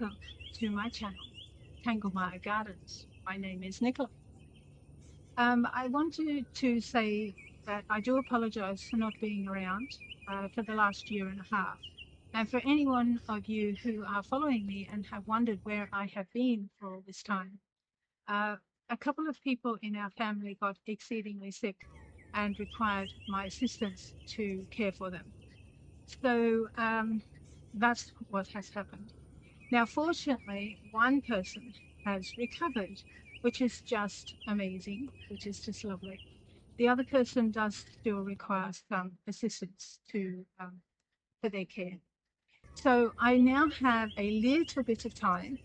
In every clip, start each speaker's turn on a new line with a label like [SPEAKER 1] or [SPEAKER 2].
[SPEAKER 1] welcome to my channel, Tanglemire Gardens. My name is Nicola. I wanted to say that I do apologise for not being around for the last year and a half. And for anyone of you who are following me and have wondered where I have been for all this time, a couple of people in our family got exceedingly sick and required my assistance to care for them. So that's what has happened. Now, fortunately, one person has recovered, which is just amazing, which is just lovely. The other person does still require some assistance for their care. So I now have a little bit of time,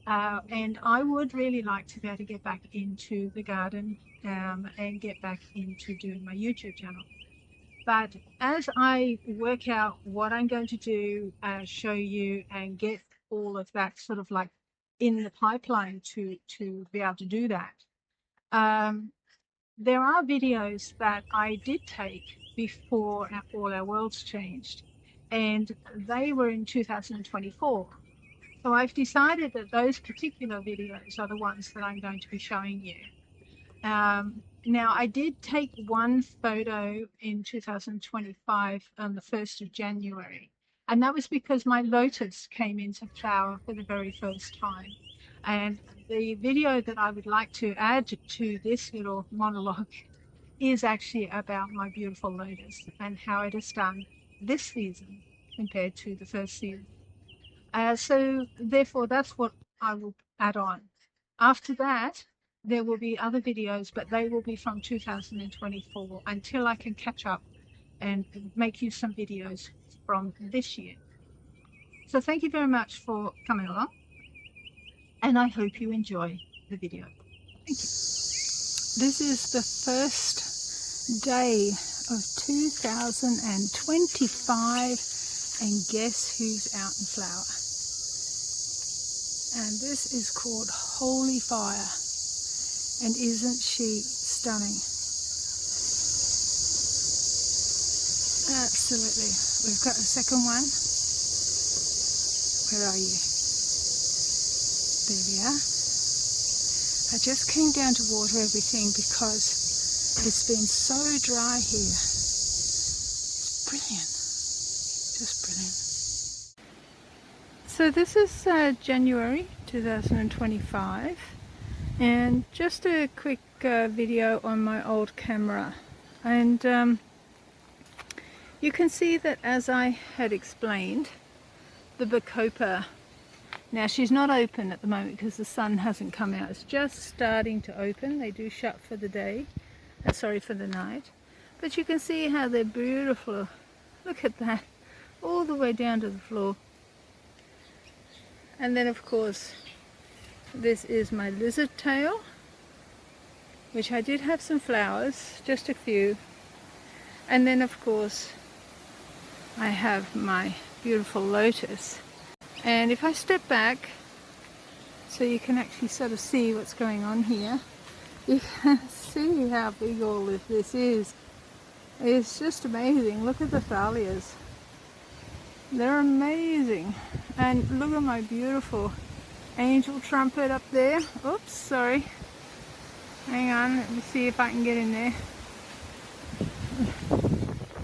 [SPEAKER 1] and I would really like to be able to get back into the garden and get back into doing my YouTube channel. But as I work out what I'm going to do, show you and get all of that sort of like in the pipeline to be able to do that, there are videos that I did take before all our worlds changed, and they were in 2024. So I've decided that those particular videos are the ones that I'm going to be showing you. Now, I did take one photo in 2025 on the 1st of January, and that was because my Lotus came into flower for the very first time. And the video that I would like to add to this little monologue is actually about my beautiful Lotus and how it has done this season compared to the first season. So therefore, that's what I will add on. After that, there will be other videos, but they will be from 2024 until I can catch up and make you some videos from this year. So thank you very much for coming along, and I hope you enjoy the video. Thank you. This is the first day of 2025, and guess who's out in flower? And this is called Holy Fire. And isn't she stunning? Absolutely. We've got the second one. Where are you? There we are. I just came down to water everything because it's been so dry here. It's brilliant. Just brilliant. So this is January 2025. And just a quick video on my old camera, and you can see that, as I had explained, the bacopa, now she's not open at the moment because the sun hasn't come out. It's just starting to open. They do shut for the day, for the night, but you can see how they're beautiful. Look at that, all the way down to the floor. And then of course this is my lizard tail, which I did have some flowers, just a few. And then of course I have my beautiful Lotus. And if I step back so you can actually sort of see what's going on here, you can see how big all of this is. It's just amazing. Look at the thallias. They're amazing. And look at my beautiful angel trumpet up there. Oops, sorry. Hang on, let me see if I can get in there.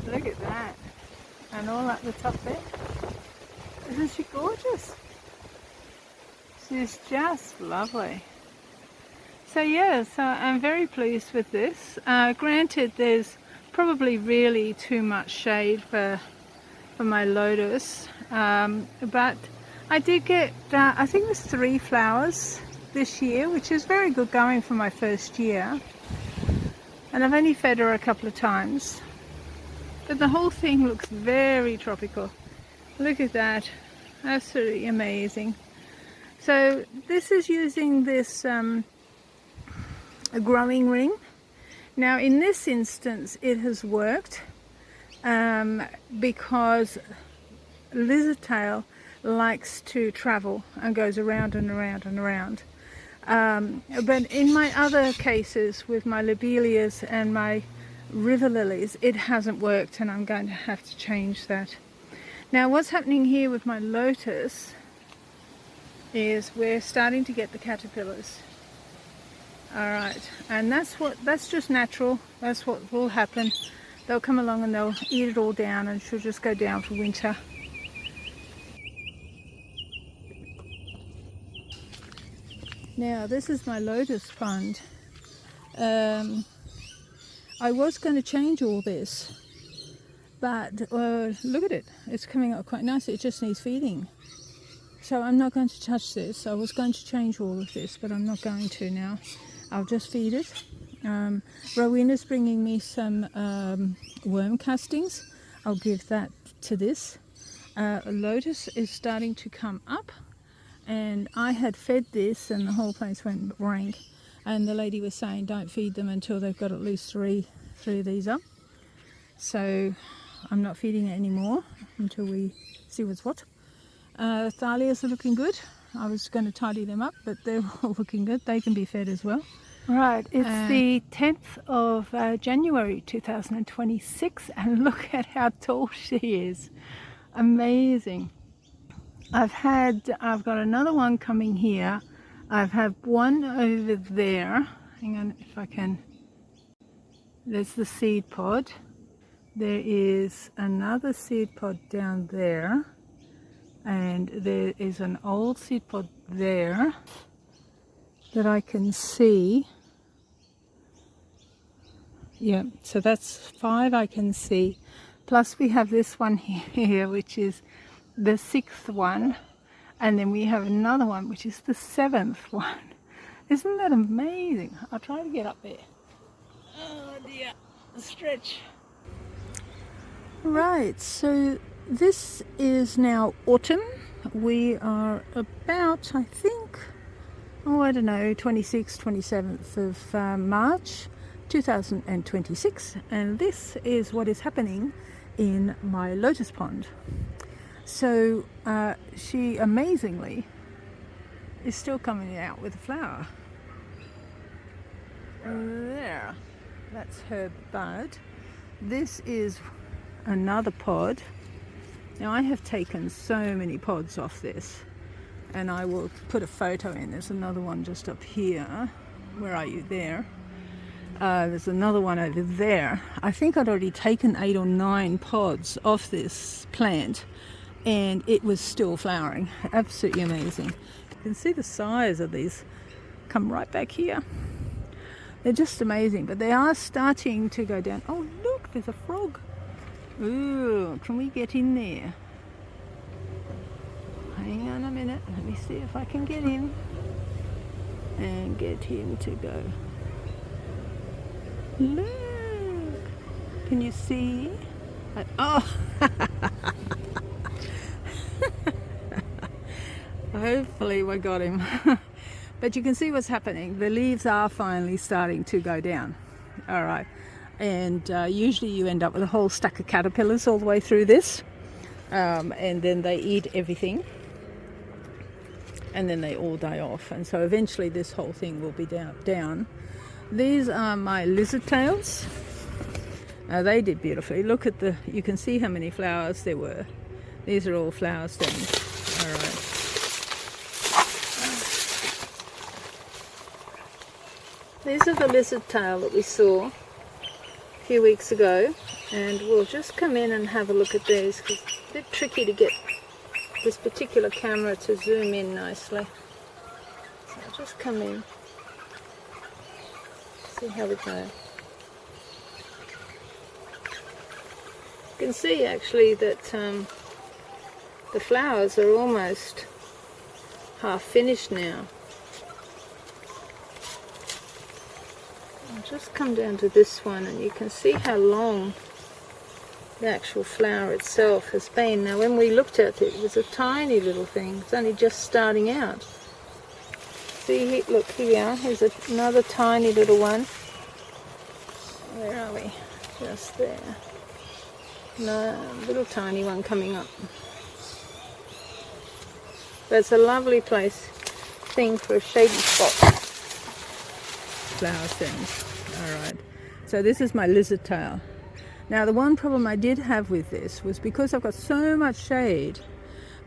[SPEAKER 1] Look at that. And all at the top there. Isn't she gorgeous? She's just lovely. So yeah, so I'm very pleased with this. Granted, there's probably really too much shade for my Lotus, but I did get, I think it was 3 flowers this year, which is very good going for my first year. And I've only fed her a couple of times. But the whole thing looks very tropical. Look at that. Absolutely amazing. So this is using this a growing ring. Now in this instance it has worked because lizard tail likes to travel and goes around and around and around. But in my other cases with my lobelias and my river lilies, it hasn't worked, and I'm going to have to change that. Now what's happening here with my Lotus is we're starting to get the caterpillars. Alright, and that's just natural. That's what will happen. They'll come along and they'll eat it all down, and she'll just go down for winter. Now this is my lotus pond. I was going to change all this, but look at it. It's coming up quite nicely. It just needs feeding. So I'm not going to touch this. I was going to change all of this, but I'm not going to now. I'll just feed it. Rowena's bringing me some worm castings. I'll give that to this. Lotus is starting to come up, and I had fed this and the whole place went rank, and the lady was saying don't feed them until they've got at least three of these up. So I'm not feeding it anymore until we see what's what. Thalias are looking good. I was going to tidy them up, but they're all looking good. They can be fed as well. Right, it's the 10th of January 2026, and look at how tall she is. Amazing. I've got another one coming here. I've had one over there. Hang on if I can. There's the seed pod. There is another seed pod down there. And there is an old seed pod there that I can see. Yeah, so that's 5 I can see. Plus we have this one here, which is the 6th one. And then we have another one, which is the 7th one. Isn't that amazing? I'll try to get up there. Oh dear, stretch. Right, so this is now autumn. We are about, I think, I don't know, 26th, 27th of March 2026. And this is what is happening in my lotus pond. So she amazingly is still coming out with a flower. There, that's her bud. This is another pod. Now I have taken so many pods off this, and I will put a photo in. There's another one just up here. Where are you? There. There's another one over there. I think I'd already taken 8 or 9 pods off this plant, and it was still flowering. Absolutely amazing. You can see the size of these come right back here. They're just amazing, but they are starting to go down. Oh look, there's a frog. Ooh, can we get in there? Hang on a minute, let me see if I can get in and get him to go. Look, can you see? Oh, hopefully we got him. But you can see what's happening. The leaves are finally starting to go down. All right. And usually you end up with a whole stack of caterpillars all the way through this, and then they eat everything, and then they all die off, and so eventually this whole thing will be down. These are my lizard tails. They did beautifully. Look at you can see how many flowers there were. These are all flower stems. All right. These are the lizard tail that we saw few weeks ago, and we'll just come in and have a look at these because it's a bit tricky to get this particular camera to zoom in nicely. So I'll just come in, see how we go. You can see actually that the flowers are almost half finished now. I'll just come down to this one, and you can see how long the actual flower itself has been. Now when we looked at it, it was a tiny little thing. It's only just starting out. See, look here, here's another tiny little one. Where are we? Just there. No, little tiny one coming up. That's a lovely thing for a shady spot. Flower stems. Alright, so this is my lizard tail. Now the one problem I did have with this was because I've got so much shade,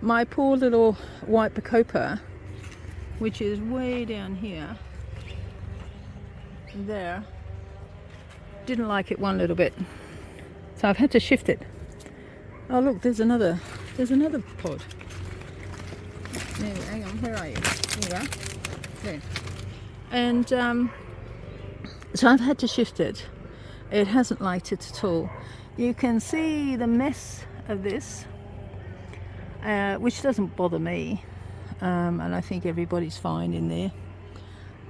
[SPEAKER 1] my poor little white bacopa which is way down here, there, didn't like it one little bit, so I've had to shift it. Oh look, there's another pod. There, hang on, where are you? There you are. There. And so I've had to shift it. It hasn't liked it at all. You can see the mess of this, which doesn't bother me, and I think everybody's fine in there.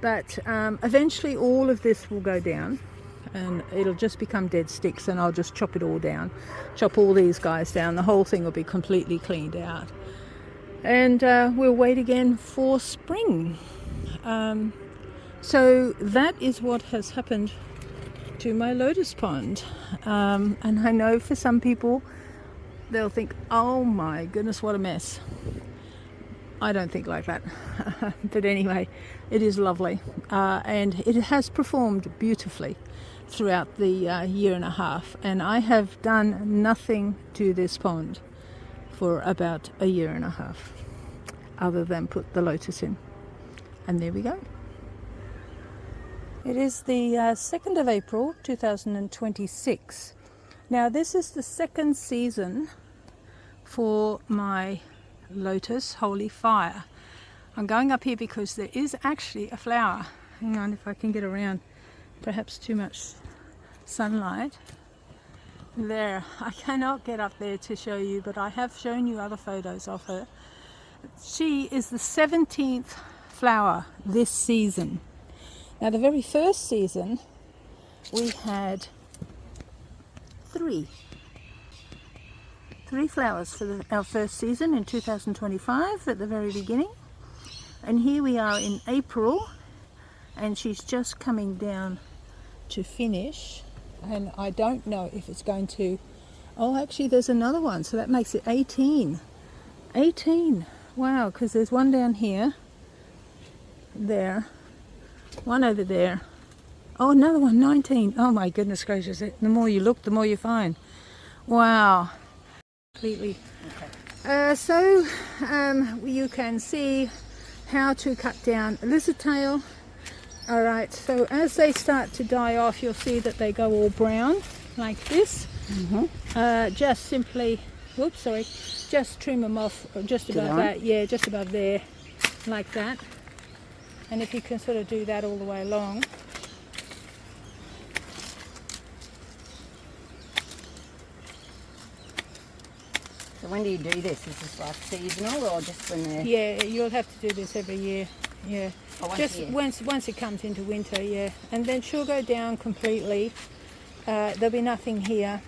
[SPEAKER 1] But eventually all of this will go down and it'll just become dead sticks, and I'll just chop it all down, chop all these guys down. The whole thing will be completely cleaned out, and we'll wait again for spring. So that is what has happened to my lotus pond, and I know for some people they'll think, oh my goodness, what a mess. I don't think like that. But anyway, it is lovely, and it has performed beautifully throughout the year and a half, and I have done nothing to this pond for about a year and a half other than put the lotus in, and there we go. It is the 2nd of April 2026. Now this is the second season for my Lotus Holy Fire. I'm going up here because there is actually a flower. Hang on, if I can get around. Perhaps too much sunlight. There, I cannot get up there to show you, but I have shown you other photos of her. She is the 17th flower this season. Now the very first season we had three flowers for our first season in 2025 at the very beginning, and here we are in April and she's just coming down to finish, and I don't know if it's going to, oh actually there's another one, so that makes it 18. Wow, because there's one down here, there, one over there, oh another one, 19. Oh my goodness gracious, the more you look the more you find. Wow, completely. Okay. So you can see how to cut down a lizard tail. Alright, so as they start to die off, you'll see that they go all brown like this. Just simply, whoops, sorry, just trim them off just above that, yeah, just above there, like that. And if you can sort of do that all the way along.
[SPEAKER 2] So when do you do this? Is this like seasonal or just when they're...
[SPEAKER 1] Yeah, you'll have to do this every year. Yeah.
[SPEAKER 2] Oh,
[SPEAKER 1] just once it comes into winter, yeah. And then she'll go down completely. There'll be nothing here.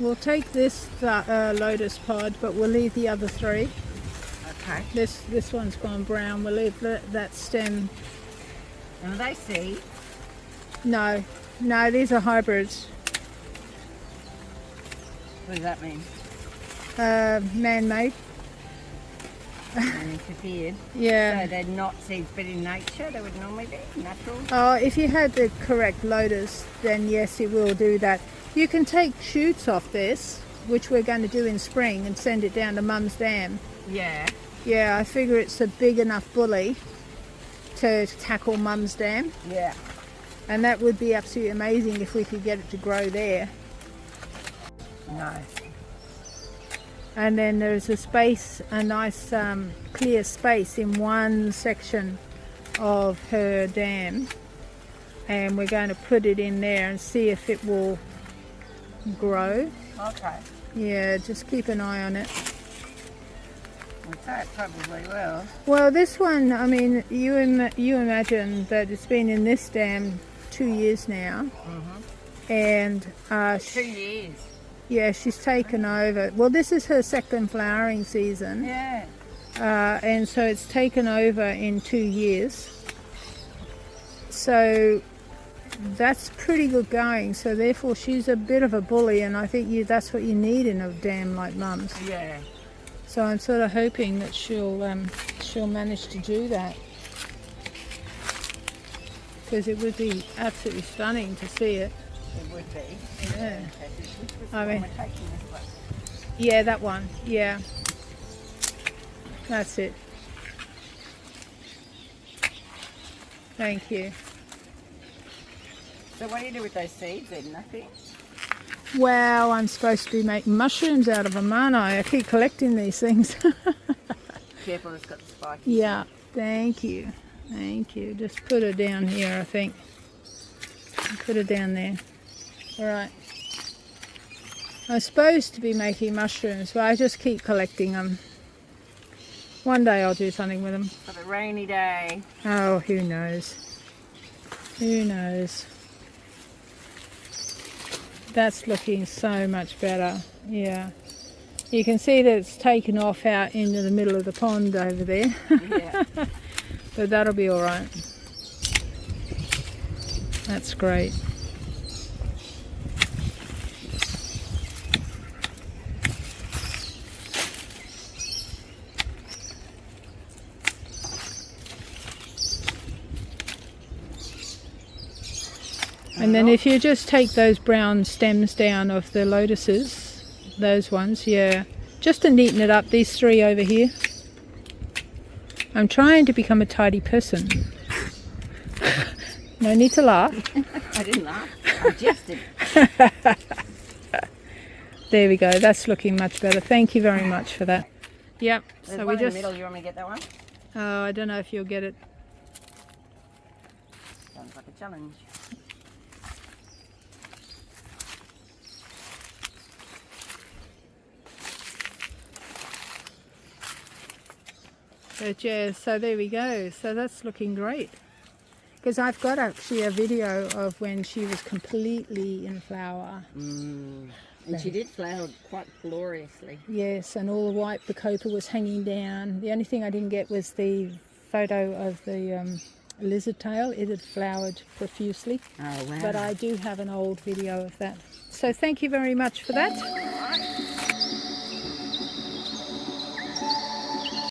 [SPEAKER 1] We'll take this lotus pod, but we'll leave the other three.
[SPEAKER 2] Okay.
[SPEAKER 1] This one's gone brown. We'll leave that stem.
[SPEAKER 2] And are they seed?
[SPEAKER 1] No, these are hybrids.
[SPEAKER 2] What does that mean?
[SPEAKER 1] Man-made.
[SPEAKER 2] And interfered.
[SPEAKER 1] Yeah.
[SPEAKER 2] So they're not seeds, but in nature they would normally be natural?
[SPEAKER 1] Oh, if you had the correct lotus, then yes, it will do that. You can take shoots off this, which we're going to do in spring, and send it down to Mum's Dam.
[SPEAKER 2] Yeah.
[SPEAKER 1] Yeah, I figure it's a big enough bully to tackle Mum's Dam.
[SPEAKER 2] Yeah.
[SPEAKER 1] And that would be absolutely amazing if we could get it to grow there.
[SPEAKER 2] Nice.
[SPEAKER 1] And then there's a space, a nice clear space in one section of her dam. And we're going to put it in there and see if it will grow.
[SPEAKER 2] Okay.
[SPEAKER 1] Yeah, just keep an eye on it.
[SPEAKER 2] I'd say it probably will.
[SPEAKER 1] Well, this one, I mean, you imagine that it's been in this dam 2 years now. And
[SPEAKER 2] 2 years.
[SPEAKER 1] yeah, she's taken over. Well, this is her second flowering season.
[SPEAKER 2] Yeah.
[SPEAKER 1] and so it's taken over in 2 years. So that's pretty good going. So therefore she's a bit of a bully, and I think that's what you need in a dam like Mum's.
[SPEAKER 2] Yeah.
[SPEAKER 1] So I'm sort of hoping that she'll manage to do that, because it would be absolutely stunning to see it.
[SPEAKER 2] It would be.
[SPEAKER 1] Yeah.
[SPEAKER 2] I
[SPEAKER 1] I mean,
[SPEAKER 2] mean, we're taking this one.
[SPEAKER 1] yeah, that one. Yeah. That's it. Thank you.
[SPEAKER 2] So what do you do with those seeds then? Nothing?
[SPEAKER 1] Well, I'm supposed to be making mushrooms out of them, aren't I? I keep collecting these things.
[SPEAKER 2] Careful, it's got spiky.
[SPEAKER 1] Yeah, thank you. Thank you. Just put her down here, I think. Put her down there. All right. I'm supposed to be making mushrooms, but I just keep collecting them. One day I'll do something with them.
[SPEAKER 2] For the rainy day.
[SPEAKER 1] Oh, who knows? Who knows? That's looking so much better. Yeah. You can see that it's taken off out into the middle of the pond over there.
[SPEAKER 2] Yeah.
[SPEAKER 1] But that'll be all right. That's great. And then if you just take those brown stems down of the lotuses, those ones, yeah, just to neaten it up, these 3 over here. I'm trying to become a tidy person. No need to laugh.
[SPEAKER 2] I didn't laugh. I just did.
[SPEAKER 1] There we go. That's looking much better. Thank you very much for that. Yep.
[SPEAKER 2] There's
[SPEAKER 1] So
[SPEAKER 2] one
[SPEAKER 1] we
[SPEAKER 2] in
[SPEAKER 1] just.
[SPEAKER 2] the middle. You want me to get that one?
[SPEAKER 1] Oh, I don't know if you'll get it.
[SPEAKER 2] Sounds like a challenge.
[SPEAKER 1] But yeah, so there we go. So that's looking great. Because I've got actually a video of when she was completely in flower.
[SPEAKER 2] And she did flower quite gloriously.
[SPEAKER 1] Yes, and all the white bacopa was hanging down. The only thing I didn't get was the photo of the lizard tail. It had flowered profusely.
[SPEAKER 2] Oh, wow.
[SPEAKER 1] But I do have an old video of that. So thank you very much for that.